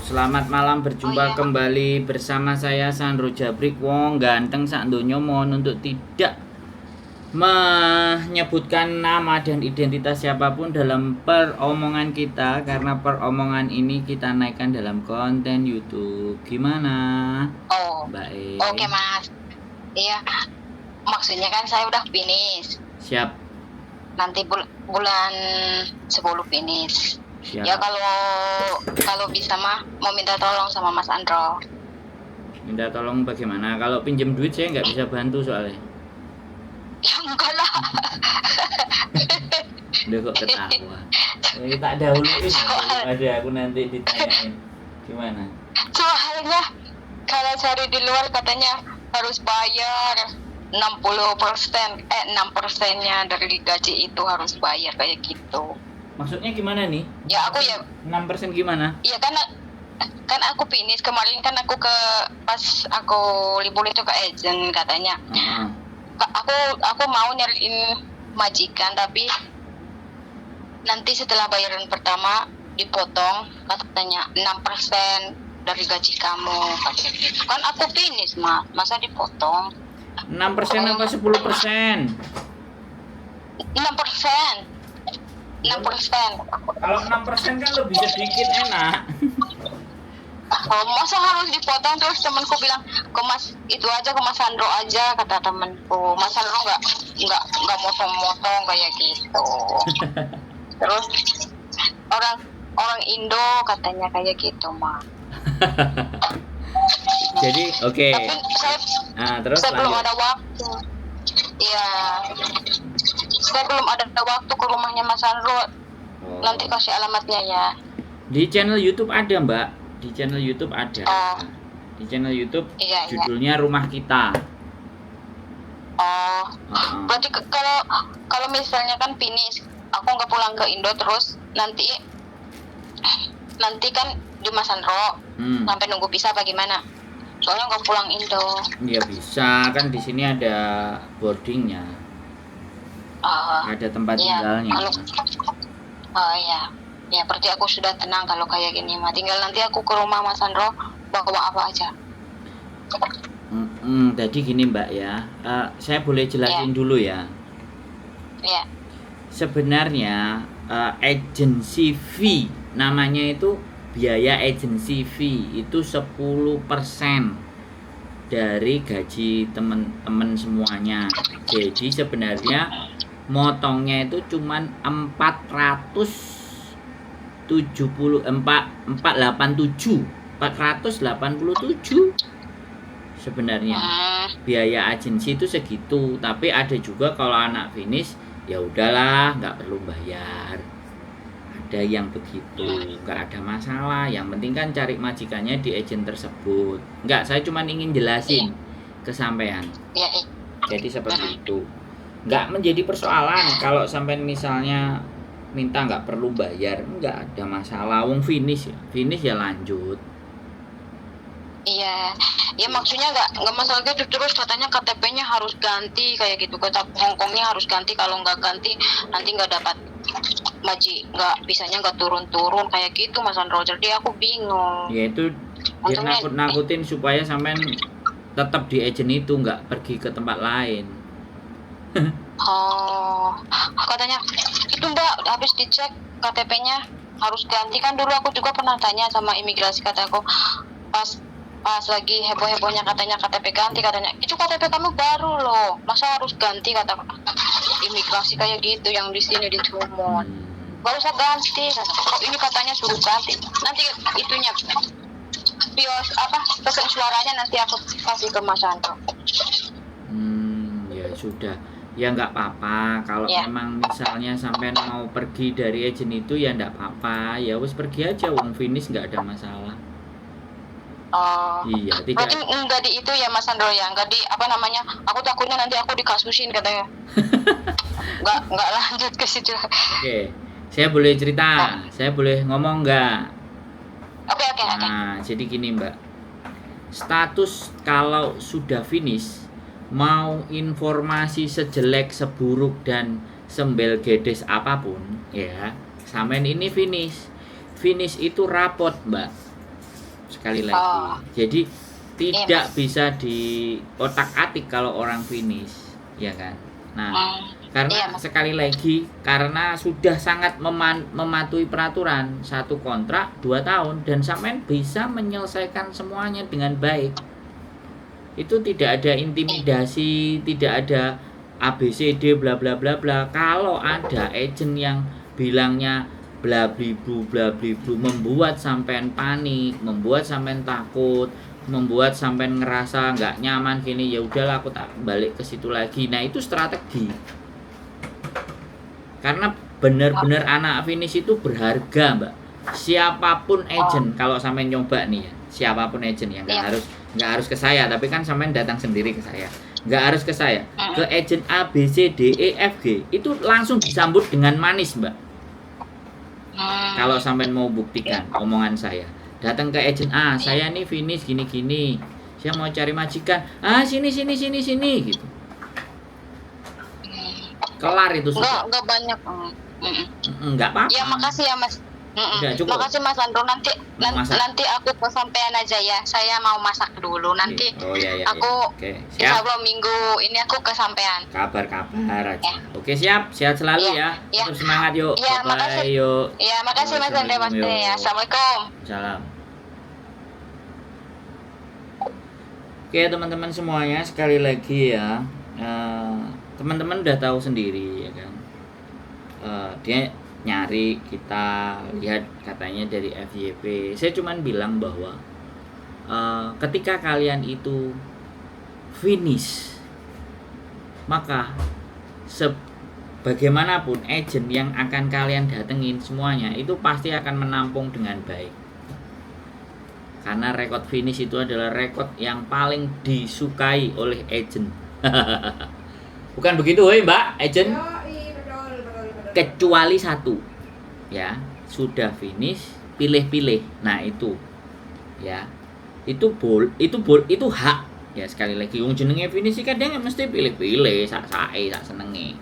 Selamat malam, berjumpa kembali bersama saya Sandro Jabrik. Wong ganteng sak donya, mohon untuk tidak menyebutkan nama dan identitas siapapun dalam peromongan kita, karena peromongan ini kita naikkan dalam konten YouTube. Gimana? Mbak Oke Mas. Iya. Maksudnya kan saya udah finish. Siap. Nanti bulan 10 finish. Siap. Ya kalau bisa mah mau minta tolong sama Mas Andro. Minta tolong bagaimana? Kalau pinjem duit saya nggak bisa bantu soalnya. Ya enggak lah. Udah kok ketawa. Tak dahuluin ada aku nanti ditanyain. Gimana? Soalnya kalau cari di luar katanya harus bayar 60%, 6%-nya dari gaji itu harus bayar kayak gitu. Maksudnya gimana nih? Ya aku ya 6% gimana? Iya kan aku finish kemarin, kan aku pas aku libur itu ke agent katanya. Aku mau nyariin majikan, tapi nanti setelah bayaran pertama dipotong katanya 6% dari gaji kamu. Kan aku finish masa dipotong 6% apa 10%? 6%. 6%. Kalau 6% kan lebih sedikit, enak. Masa harus dipotong? Terus temanku bilang, ke Mas itu aja, ke Mas Sandro aja, kata temanku. Mas Sandro nggak motong-motong kayak gitu. Terus orang Indo katanya kayak gitu mah. Jadi oke. Tapi saya belum ada waktu. Iya. Saya belum ada waktu ke rumahnya Mas Sandro. Nanti kasih alamatnya ya. Di channel YouTube ada, Mbak. Di channel YouTube ada. Di channel YouTube judulnya Rumah Kita. Berarti kalau misalnya kan finish, aku nggak pulang ke Indo, terus nanti kan di Mas Sandro sampai nunggu bisa apa gimana? Soalnya nggak pulang Indo. Ya bisa, kan di sini ada boardingnya. Ada tempat tinggalnya. Ya berarti aku sudah tenang kalau kayak gini mah. Tinggal nanti aku ke rumah Mas Sandro bawa apa aja. Jadi gini Mbak ya, saya boleh jelasin dulu ya. Iya. Sebenarnya agency fee, namanya itu biaya agency fee itu 10% dari gaji teman-teman semuanya. Jadi sebenarnya motongnya itu cuman 487 sebenarnya. Biaya agensi itu segitu, tapi ada juga kalau anak finish ya udahlah nggak perlu bayar. Ada yang begitu, nggak ada masalah. Yang penting kan cari majikannya di agent tersebut. Nggak, saya cuma ingin jelasin ke sampean. Jadi seperti itu. Nggak menjadi persoalan kalau sampai misalnya minta nggak perlu bayar, nggak ada masalah. Wong finish ya lanjut. Iya, ya maksudnya nggak masalah gitu. Terus katanya KTP-nya harus ganti kayak gitu. Kata Hongkongnya harus ganti, kalau nggak ganti nanti nggak dapat nggak bisanya nggak turun kayak gitu Mas Sandro. Jadi aku bingung. Ya itu dia nakut-nakutin supaya sampean tetap di agent itu, nggak pergi ke tempat lain. Katanya itu Mbak habis dicek KTP-nya harus ganti. Kan dulu aku juga pernah tanya sama imigrasi, kataku pas lagi heboh-hebohnya katanya KTP ganti, katanya itu KTP kamu baru loh, masa harus ganti, kata imigrasi kayak gitu yang di sini di Trumon. Gak usah ganti, ini katanya suruh ganti. Nanti itunya pesen suaranya nanti aku kasih ke Mas Sandro. Ya sudah. Ya nggak apa-apa kalau memang misalnya sampai mau pergi dari agent itu ya nggak apa-apa, ya wes pergi aja, wong finish nggak ada masalah. Iya, tidak. Berarti nggak di itu ya Mas Sandro ya, nggak di aku takutnya nanti aku dikasusin katanya. nggak lanjut ke situ. Oke, saya boleh cerita, saya boleh ngomong nggak? Oke. Nah, jadi gini Mbak, status kalau sudah finish, mau informasi sejelek, seburuk dan sembel gedes apapun ya, sampean ini finish itu rapot Mbak. sekali lagi. Jadi tidak bisa diotak-atik kalau orang finish, ya kan? Nah, karena sekali lagi karena sudah sangat mematuhi peraturan, 1 kontrak 2 tahun dan sampean bisa menyelesaikan semuanya dengan baik. Itu tidak ada intimidasi, tidak ada ABCD bla bla bla bla. Kalau ada agent yang bilangnya bla bliblu membuat sampean panik, membuat sampean takut, membuat sampean ngerasa nggak nyaman gini, ya udahlah aku tak balik ke situ lagi. Nah, itu strategi. Karena benar-benar anak finish itu berharga, Mbak. Siapapun agent kalau sampean nyoba nih ya, siapapun agent ya, nggak harus ke saya, tapi kan sampean datang sendiri ke saya. Nggak harus ke saya, ke agent A, B, C, D, E, F, G itu langsung disambut dengan manis, Mbak. Kalau sampean mau buktikan omongan saya, datang ke agent A, saya nih finish gini-gini, saya mau cari majikan, sini gitu. Kelar itu sudah. Enggak banyak. Enggak apa-apa. Ya makasih ya Mas. Udah, cukup. Makasih Mas Andro, nanti aku kesampean aja ya. Saya mau masak dulu nanti. Oh iya. Aku Oke, insya siap. Allah minggu ini aku kesampean. Kabar aja. Oke, siap. Sehat selalu ya. Terus semangat yuk. Ya, makasih. Yuk. Ya, makasih Mas Andro, Mas. Ya, Assalamualaikum. Salam. Oke, teman-teman semuanya, sekali lagi ya. Teman-teman udah tahu sendiri ya kan. Dia nyari, kita lihat katanya dari FYP. Saya cuman bilang bahwa ketika kalian itu finish, maka bagaimanapun agent yang akan kalian datengin semuanya itu pasti akan menampung dengan baik. Karena rekod finish itu adalah rekod yang paling disukai oleh agent. Bukan begitu, Mbak, agent? Kecuali satu, ya, sudah finish, pilih-pilih. Nah, itu, ya, itu hak. Ya, sekali lagi, jenenge finish kadang mesti pilih-pilih, sak senenge.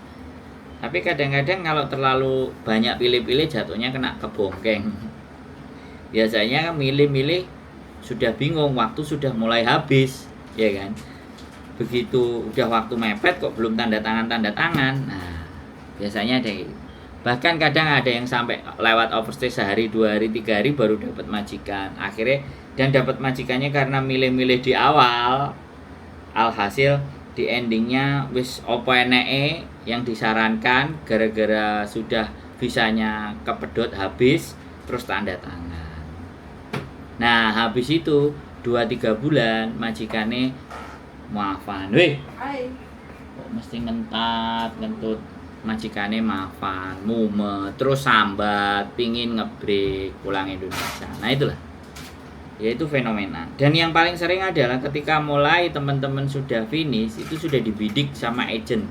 Tapi kadang-kadang kalau terlalu banyak pilih-pilih jatuhnya kena kebongkeng. Biasanya milih-milih sudah bingung, waktu sudah mulai habis, ya kan? Begitu udah waktu mepet kok belum tanda tangan. Nah, biasanya ada, bahkan kadang ada yang sampai lewat overstay sehari, 2 hari, 3 hari baru dapat majikan. Akhirnya dan dapat majikannya karena milih-milih di awal. Alhasil di endingnya wis opo eneke yang disarankan, gara-gara sudah visanya kepedot habis terus tanda tangan. Nah, habis itu 2-3 bulan majikannya maafan, kok mesti ngentut majikannya maafan, mumet, terus sambat, pingin ngebreak pulang Indonesia. Nah, itulah, yaitu fenomena. Dan yang paling sering adalah ketika mulai teman-teman sudah finish, itu sudah dibidik sama agent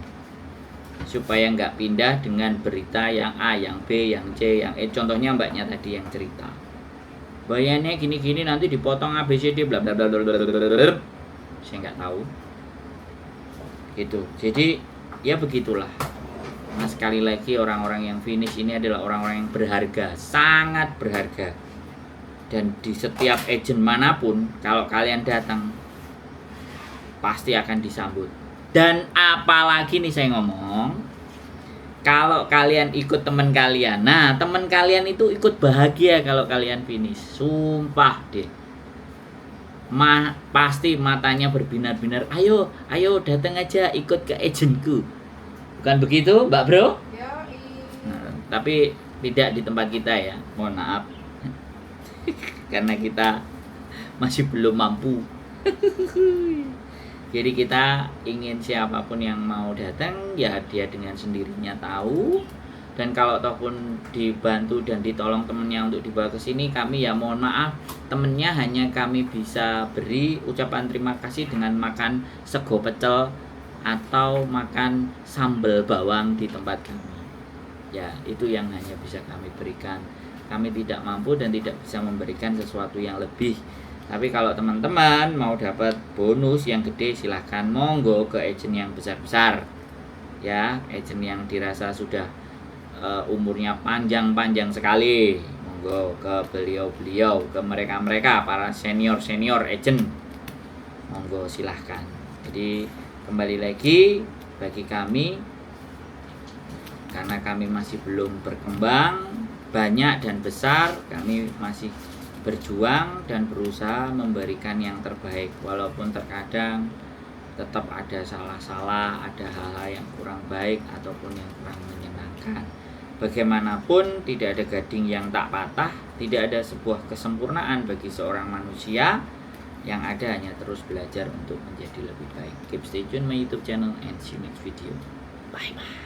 supaya nggak pindah dengan berita yang A, yang B, yang C, yang E. Contohnya mbaknya tadi yang cerita, bayannya gini-gini, nanti dipotong ABCD bla bla bla bla bla. Saya nggak tahu gitu. Jadi ya begitulah. Nah, sekali lagi, orang-orang yang finish ini adalah orang-orang yang berharga, sangat berharga. Dan di setiap agent manapun, kalau kalian datang pasti akan disambut. Dan apalagi nih saya ngomong, kalau kalian ikut teman kalian, nah teman kalian itu ikut bahagia kalau kalian finish. Sumpah deh, pasti matanya berbinar-binar, ayo datang aja ikut ke agentku. Bukan begitu, Mbak Bro? Nah, tapi tidak di tempat kita ya, mohon maaf. Karena kita masih belum mampu. Jadi kita ingin siapapun yang mau datang, ya dia dengan sendirinya tahu. Dan kalau ataupun dibantu dan ditolong temennya untuk dibawa ke sini, kami ya mohon maaf, temennya hanya kami bisa beri ucapan terima kasih dengan makan sego pecel atau makan sambal bawang di tempat kami. Ya, itu yang hanya bisa kami berikan. Kami tidak mampu dan tidak bisa memberikan sesuatu yang lebih. Tapi kalau teman-teman mau dapat bonus yang gede, silahkan monggo ke agent yang besar-besar. Ya, agent yang dirasa sudah umurnya panjang sekali, monggo ke beliau-beliau, ke mereka-mereka para senior agent, monggo silahkan. Jadi kembali lagi bagi kami, karena kami masih belum berkembang banyak dan besar, kami masih berjuang dan berusaha memberikan yang terbaik, walaupun terkadang tetap ada salah-salah, ada hal-hal yang kurang baik ataupun yang kurang menyenangkan. Bagaimanapun tidak ada gading yang tak patah, tidak ada sebuah kesempurnaan bagi seorang manusia. Yang ada hanya terus belajar untuk menjadi lebih baik. Keep stay tune my YouTube channel and see you next video. Bye bye.